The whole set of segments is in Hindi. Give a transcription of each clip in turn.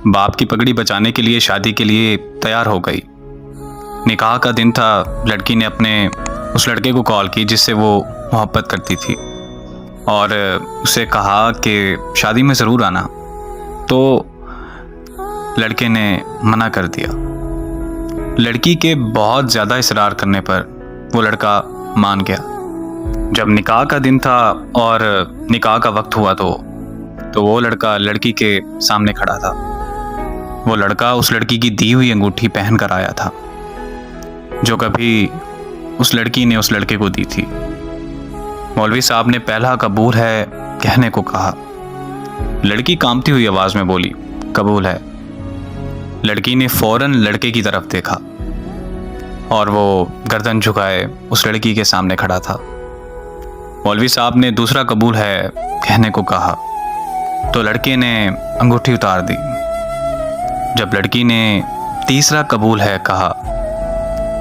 बाप की पगड़ी बचाने के लिए शादी के लिए तैयार हो गई। निकाह का दिन था। लड़की ने अपने उस लड़के को कॉल की जिससे वो मोहब्बत करती थी और उसे कहा कि शादी में ज़रूर आना। तो लड़के ने मना कर दिया। लड़की के बहुत ज़्यादा इसरार करने पर वो लड़का मान गया। जब निकाह का दिन था और निकाह का वक्त हुआ तो वो लड़का लड़की के सामने खड़ा था। वो लड़का उस लड़की की दी हुई अंगूठी पहन कर आया था जो कभी उस लड़की ने उस लड़के को दी थी। मौलवी साहब ने पहला कबूल है कहने को कहा। लड़की कांपती हुई आवाज़ में बोली, कबूल है। लड़की ने फौरन लड़के की तरफ देखा और वो गर्दन झुकाए उस लड़की के सामने खड़ा था। मौलवी साहब ने दूसरा कबूल है कहने को कहा तो लड़के ने अंगूठी उतार दी। जब लड़की ने तीसरा कबूल है कहा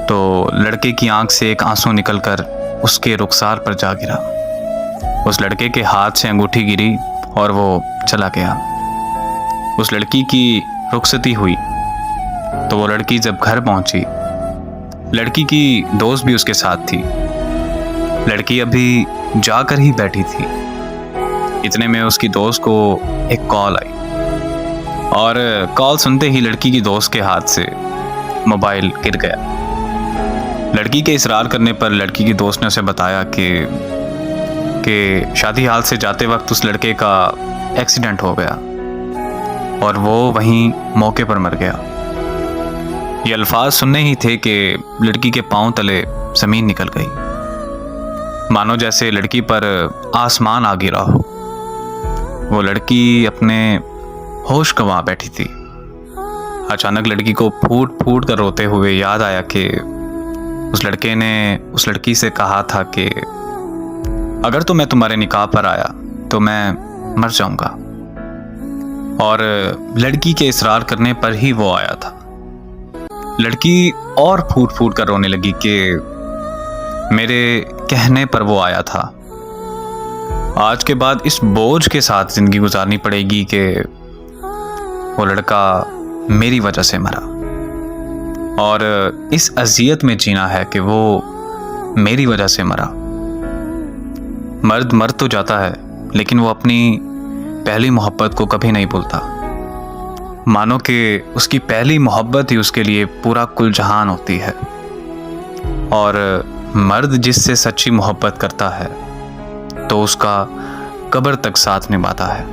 तो लड़के की आंख से एक आंसू निकलकर उसके रुखसार पर जा गिरा। उस लड़के के हाथ से अंगूठी गिरी और वो चला गया। उस लड़की की रुखसती हुई तो वो लड़की जब घर पहुंची, लड़की की दोस्त भी उसके साथ थी। लड़की अभी जाकर ही बैठी थी। इतने में उसकी दोस्त को एक कॉल आई और कॉल सुनते ही लड़की की दोस्त के हाथ से मोबाइल गिर गया। लड़की के इसरार करने पर लड़की की दोस्त ने उसे बताया कि शादी हाल से जाते वक्त उस लड़के का एक्सीडेंट हो गया और वो वहीं मौके पर मर गया। ये अल्फाज सुनने ही थे कि लड़की के पांव तले ज़मीन निकल गई, मानो जैसे लड़की पर आसमान आ गिरा हो। वो लड़की अपने होश गंवा बैठी थी। अचानक लड़की को फूट फूट कर रोते हुए याद आया कि उस लड़के ने उस लड़की से कहा था कि अगर तो मैं तुम्हारे निकाह पर आया तो मैं मर जाऊंगा, और लड़की के इसरार करने पर ही वो आया था। लड़की और फूट फूट कर रोने लगी कि मेरे कहने पर वो आया था। आज के बाद इस बोझ के साथ जिंदगी गुजारनी पड़ेगी कि वो लड़का मेरी वजह से मरा, और इस अजियत में जीना है कि वो मेरी वजह से मरा। मर्द मर तो जाता है लेकिन वो अपनी पहली मोहब्बत को कभी नहीं भूलता। मानो कि उसकी पहली मोहब्बत ही उसके लिए पूरा कुल जहान होती है, और मर्द जिससे सच्ची मोहब्बत करता है तो उसका कब्र तक साथ निभाता है।